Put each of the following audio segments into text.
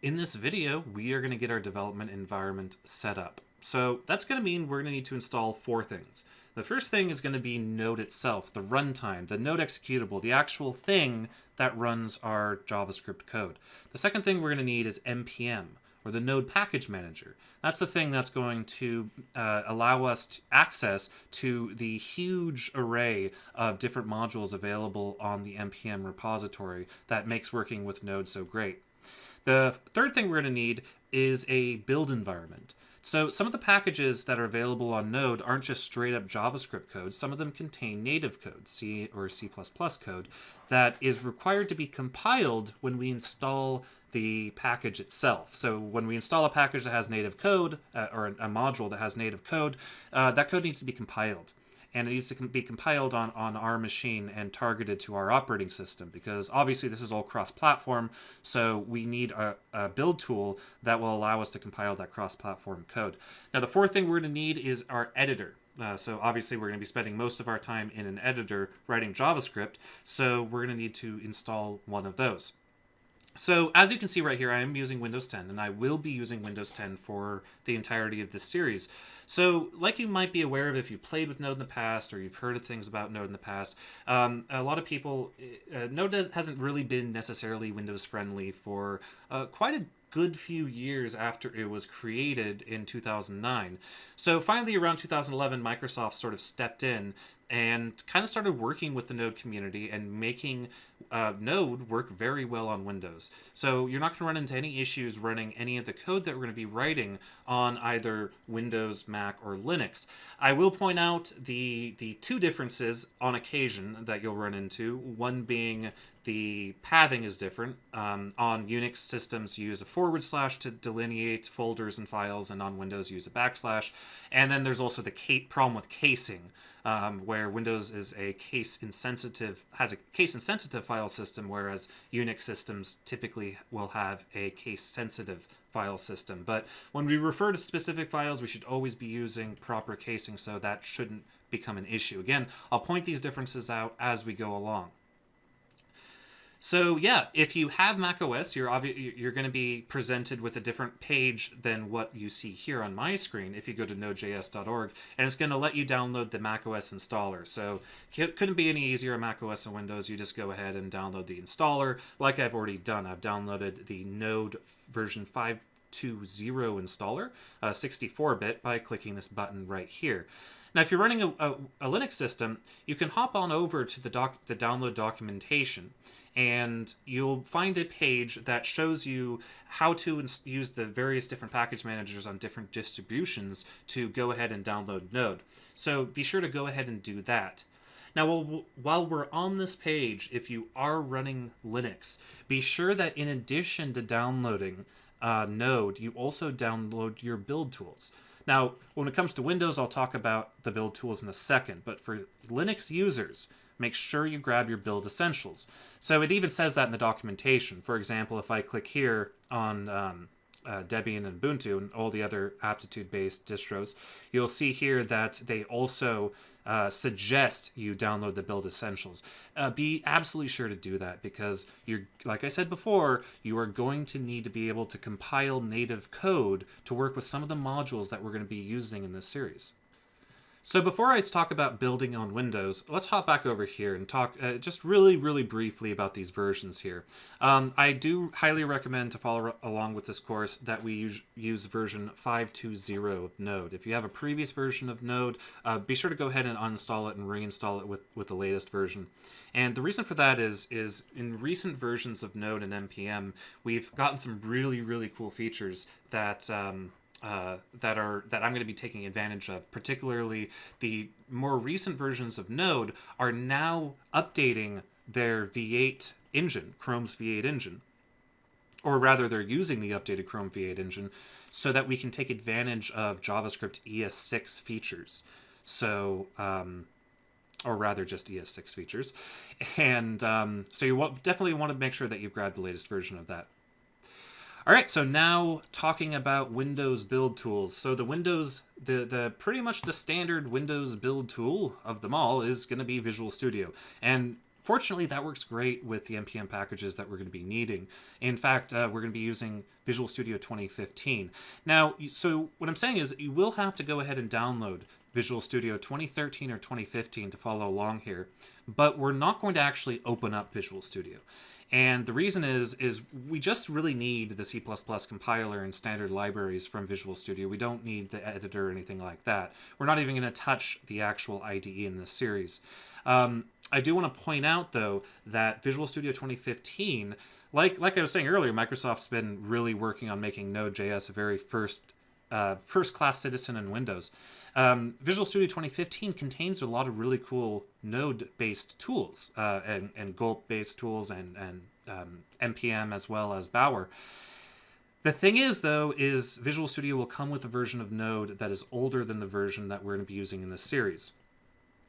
In this video, we are going to get our development environment set up. So that's going to mean we're going to need to install four things. The first thing is going to be Node itself, the runtime, the Node executable, the actual thing that runs our JavaScript code. The second thing we're going to need is NPM, or the Node Package Manager. That's the thing that's going to allow us access to the huge array of different modules available on the NPM repository that makes working with Node so great. The third thing we're going to need is a build environment. So some of the packages that are available on Node aren't just straight up JavaScript code. Some of them contain native code, C or C++ code, that is required to be compiled when we install the package itself. So when we install a package that has native code, or a module that has native code, that code needs to be compiled. And it needs to be compiled on our machine and targeted to our operating system, because obviously this is all cross-platform, so we need a build tool that will allow us to compile that cross-platform code. Now, the fourth thing we're going to need is our editor. So obviously we're going to be spending most of our time in an editor writing JavaScript, so we're going to need to install one of those. So as you can see right here, I am using Windows 10, and I will be using Windows 10 for the entirety of this series. So like you might be aware of if you played with Node in the past, or you've heard of things about Node in the past, a lot of people, Node hasn't really been necessarily Windows friendly for quite a good few years after it was created in 2009. So finally around 2011, Microsoft sort of stepped in and kind of started working with the Node community and making Node work very well on Windows. So you're not going to run into any issues running any of the code that we're going to be writing on either Windows, Mac, or Linux. I will point out the two differences on occasion that you'll run into, one being the pathing is different. On Unix systems, you use a // to delineate folders and files, and on Windows, you use a \\. And then there's also the problem with casing, where Windows is a has a case-insensitive file system, whereas Unix systems typically will have a case-sensitive file system. But when we refer to specific files, we should always be using proper casing, so that shouldn't become an issue. Again, I'll point these differences out as we go along. So yeah, if you have macOS, you're going to be presented with a different page than what you see here on my screen if you go to Node.js.org, and it's going to let you download the macOS installer. So it couldn't be any easier on macOS and Windows. You just go ahead and download the installer, like I've already done. I've downloaded the Node version 5.20 installer, 64-bit, by clicking this button right here. Now, if you're running a Linux system, you can hop on over to the download documentation, and you'll find a page that shows you how to use the various different package managers on different distributions to go ahead and download Node. So be sure to go ahead and do that. Now, while we're on this page, if you are running Linux, be sure that in addition to downloading Node, you also download your build tools. Now, when it comes to Windows, I'll talk about the build tools in a second, but for Linux users, make sure you grab your build essentials. So it even says that in the documentation. For example, if I click here on Debian and Ubuntu and all the other aptitude-based distros, you'll see here that they also suggest you download the build essentials. Be absolutely sure to do that, because like I said before, you are going to need to be able to compile native code to work with some of the modules that we're going to be using in this series. So before I talk about building on Windows, let's hop back over here and talk just really, really briefly about these versions here. I do highly recommend to follow along with this course that we use version 5.20 of Node. If you have a previous version of Node, be sure to go ahead and uninstall it and reinstall it with the latest version. And the reason for that is in recent versions of Node and NPM, we've gotten some really, really cool features that that I'm going to be taking advantage of. Particularly, the more recent versions of Node are now updating their V8 engine, Chrome's V8 engine. Or rather, they're using the updated Chrome V8 engine so that we can take advantage of JavaScript ES6 features. So, or rather just ES6 features. And so you definitely want to make sure that you grab the latest version of that. All right, so now talking about Windows build tools. So the pretty much the standard Windows build tool of them all is going to be Visual Studio. And Fortunately, that works great with the NPM packages that we're going to be needing. In fact, we're going to be using Visual Studio 2015. Now, so what I'm saying is you will have to go ahead and download Visual Studio 2013 or 2015 to follow along here, but we're not going to actually open up Visual Studio. And the reason is we just really need the C++ compiler and standard libraries from Visual Studio. We don't need the editor or anything like that. We're not even going to touch the actual IDE in this series. I do want to point out, though, that Visual Studio 2015, like I was saying earlier, Microsoft's been really working on making Node.js a very first-class citizen in Windows. Visual Studio 2015 contains a lot of really cool Node-based tools and Gulp-based tools and NPM as well as Bower. The thing is, though, is Visual Studio will come with a version of Node that is older than the version that we're going to be using in this series.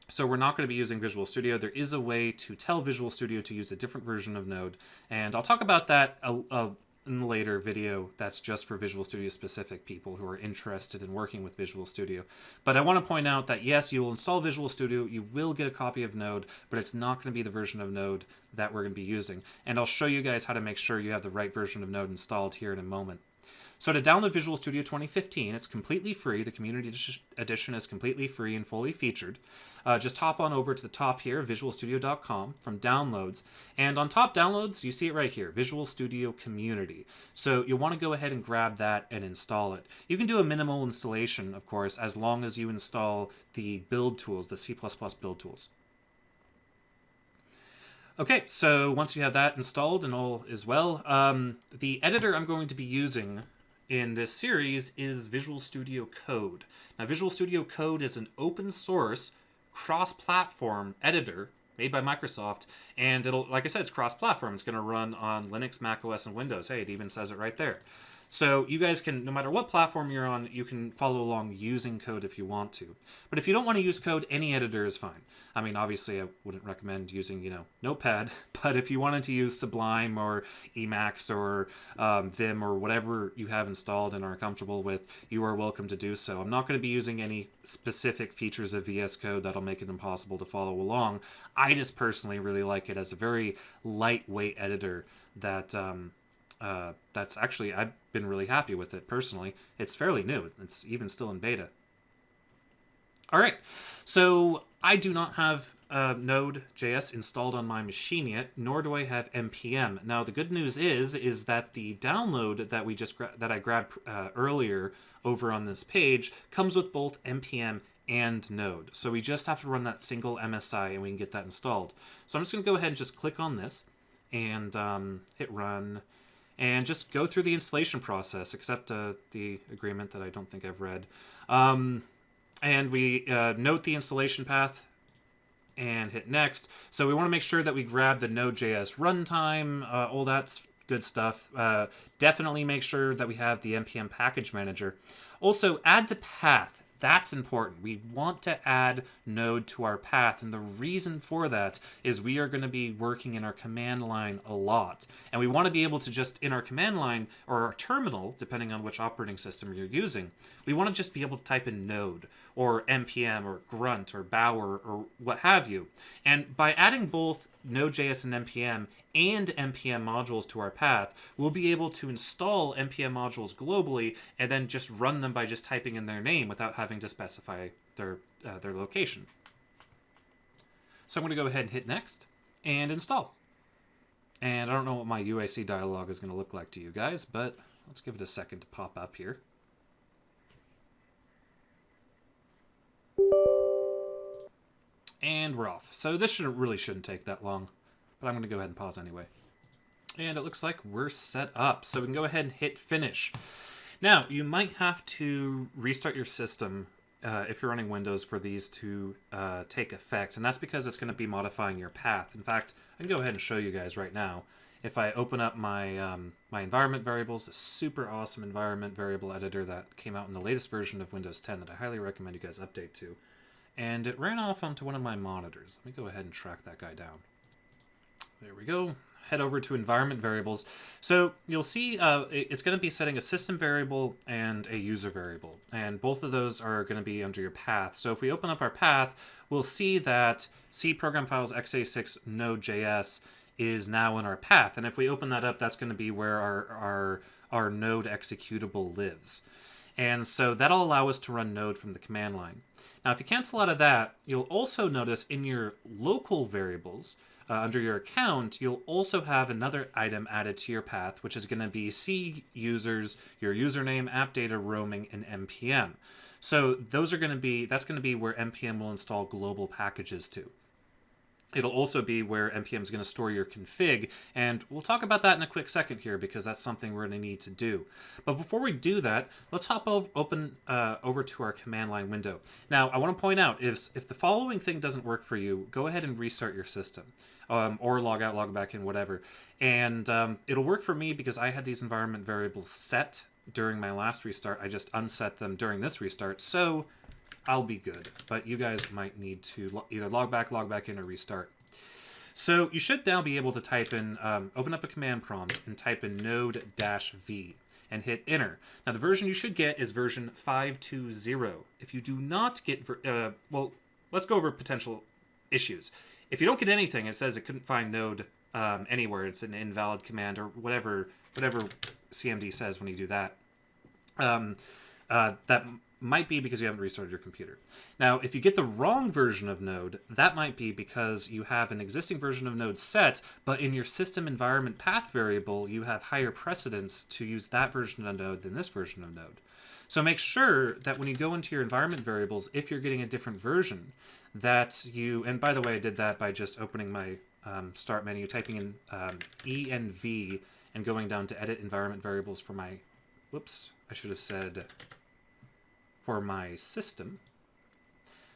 So we're not going to be using Visual Studio. There is a way to tell Visual Studio to use a different version of Node, and I'll talk about that in a later video. That's just for Visual Studio specific people who are interested in working with Visual Studio. But I want to point out that yes, you will install Visual Studio, you will get a copy of Node, but it's not going to be the version of Node that we're going to be using. And I'll show you guys how to make sure you have the right version of Node installed here in a moment. So to download Visual Studio 2015, it's completely free. The Community Edition is completely free and fully featured. Just hop on over to the top here, visualstudio.com, from Downloads. And on top Downloads, you see it right here, Visual Studio Community. So you'll want to go ahead and grab that and install it. You can do a minimal installation, of course, as long as you install the build tools, the C++ build tools. Okay, so once you have that installed and all is well, the editor I'm going to be using in this series is Visual Studio Code. Now, Visual Studio Code is an open source cross-platform editor made by Microsoft, and it'll, like I said, it's cross-platform. It's going to run on Linux, Mac OS, and Windows. Hey, it even says it right there. So you guys can, no matter what platform you're on, you can follow along using code if you want to. But if you don't want to use code, any editor is fine. I mean, obviously, I wouldn't recommend using, Notepad, but if you wanted to use Sublime or Emacs or Vim or whatever you have installed and are comfortable with, you are welcome to do so. I'm not going to be using any specific features of VS Code that'll make it impossible to follow along. I just personally really like it as a very lightweight editor that that's actually, I've been really happy with it personally. It's fairly new. It's even still in beta. All right, so I do not have Node.js installed on my machine yet, nor do I have NPM. Now, the good news is that the download that I grabbed earlier over on this page comes with both NPM and Node. So we just have to run that single MSI and we can get that installed. So I'm just going to go ahead and just click on this and hit run. And just go through the installation process, except the agreement that I don't think I've read. And we note the installation path and hit next. So we want to make sure that we grab the Node.js runtime, all that good stuff. Definitely make sure that we have the NPM package manager. Also, add to path. That's important. We want to add Node to our path, and the reason for that is we are going to be working in our command line a lot. And we want to be able to just, in our command line, or our terminal, depending on which operating system you're using, we want to just be able to type in Node, or NPM, or Grunt, or Bower, or what have you. And by adding both Node.js and NPM modules to our path, we'll be able to install NPM modules globally and then just run them by just typing in their name without having to specify their location. So I'm going to go ahead and hit next and install. And I don't know what my UIC dialog is going to look like to you guys, but let's give it a second to pop up here. And we're off. So this really shouldn't take that long, but I'm going to go ahead and pause anyway. And it looks like we're set up. So we can go ahead and hit finish. Now, you might have to restart your system if you're running Windows for these to take effect. And that's because it's going to be modifying your path. In fact, I can go ahead and show you guys right now. If I open up my my environment variables, the super awesome environment variable editor that came out in the latest version of Windows 10 that I highly recommend you guys update to. And it ran off onto one of my monitors. Let me go ahead and track that guy down. There we go. head over to environment variables. So you'll see it's going to be setting a system variable and a user variable, and both of those are going to be under your path. So if we open up our path, we'll see that C program files x86 Node.js is now in our path, and if we open that up, that's going to be where our Node executable lives. And so that'll allow us to run Node from the command line. Now, if you cancel out of that, you'll also notice in your local variables, under your account, you'll also have another item added to your path, which is going to be C users, your username, app data, roaming, and NPM. So that's going to be where NPM will install global packages to. It'll also be where NPM is going to store your config, and we'll talk about that in a quick second here because that's something we're going to need to do. But before we do that, let's hop over to our command line window. Now, I want to point out, if the following thing doesn't work for you, go ahead and restart your system, or log out, log back in, whatever. And it'll work for me because I had these environment variables set during my last restart. I just unset them during this restart, so I'll be good, but you guys might need to either log back in, or restart. So you should now be able to type in, open up a command prompt and type in node-v and hit enter. Now the version you should get is version 5.2.0. If you do not get, well, let's go over potential issues. If you don't get anything, it says it couldn't find Node anywhere. It's an invalid command or whatever CMD says when you do that. That might be because you haven't restarted your computer. Now, if you get the wrong version of Node, that might be because you have an existing version of Node set, but in your system environment path variable, you have higher precedence to use that version of Node than this version of Node. So make sure that when you go into your environment variables, if you're getting a different version, that you, and by the way, I did that by just opening my start menu, typing in env, and going down to edit environment variables for my, whoops, I should have said for my system.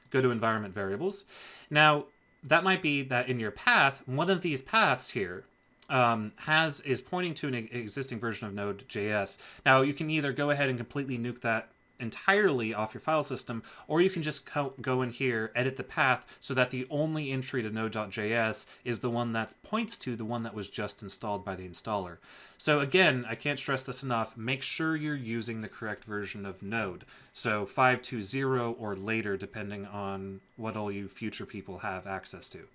Go to environment variables. Now, that might be that in your path, one of these paths here is pointing to an existing version of Node.js. Now, you can either go ahead and completely nuke that entirely off your file system, or you can just go in here, edit the path so that the only entry to Node.js is the one that points to the one that was just installed by the installer. So again, I can't stress this enough, make sure you're using the correct version of Node. So 5.2.0 or later, depending on what all you future people have access to.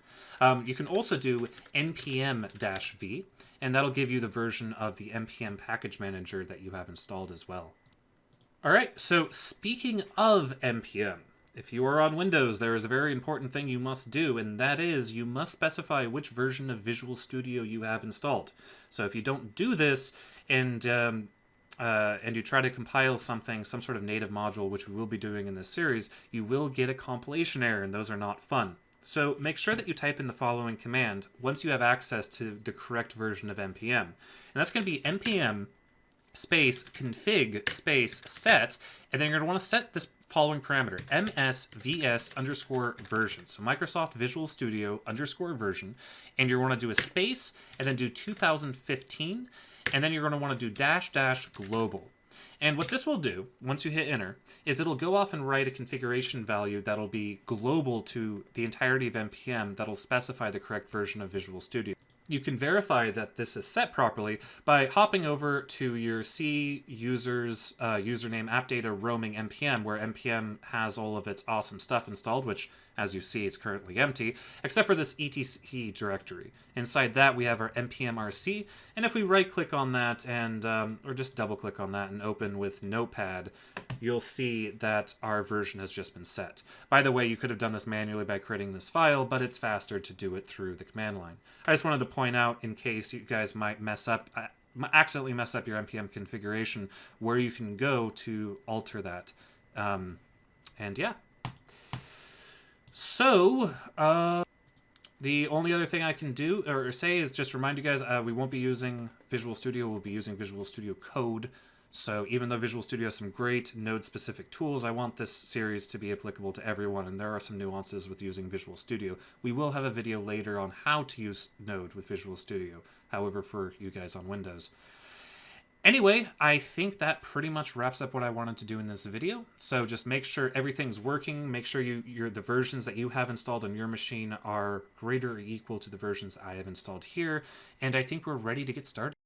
You can also do npm-v, and that'll give you the version of the npm package manager that you have installed as well. All right, so speaking of NPM, if you are on Windows, there is a very important thing you must do, and that is you must specify which version of Visual Studio you have installed. So if you don't do this and you try to compile some sort of native module, which we will be doing in this series, you will get a compilation error, and those are not fun. So make sure that you type in the following command once you have access to the correct version of NPM. And that's going to be npm space config space set, and then you're going to want to set this following parameter, msvs_version. So Microsoft Visual Studio _version, and you're going to do a space and then do 2015, and then you're going to want to do -- global. And what this will do, once you hit enter, is it'll go off and write a configuration value that'll be global to the entirety of NPM that'll specify the correct version of Visual Studio. You can verify that this is set properly by hopping over to your C users username app data roaming npm, where npm has all of its awesome stuff installed, which, as you see, it's currently empty, except for this etc directory. Inside that, we have our npm-rc, and if we right-click on that and or just double-click on that and open with Notepad, you'll see that our version has just been set. By the way, you could have done this manually by creating this file, but it's faster to do it through the command line. I just wanted to point out, in case you guys might accidentally mess up your npm configuration, where you can go to alter that. And yeah. So, the only other thing I can do or say is just remind you guys, we won't be using Visual Studio, we'll be using Visual Studio Code. So even though Visual Studio has some great Node-specific tools, I want this series to be applicable to everyone, and there are some nuances with using Visual Studio. We will have a video later on how to use Node with Visual Studio, however, for you guys on Windows. Anyway, I think that pretty much wraps up what I wanted to do in this video. So just make sure everything's working. Make sure the versions that you have installed on your machine are greater or equal to the versions I have installed here. And I think we're ready to get started.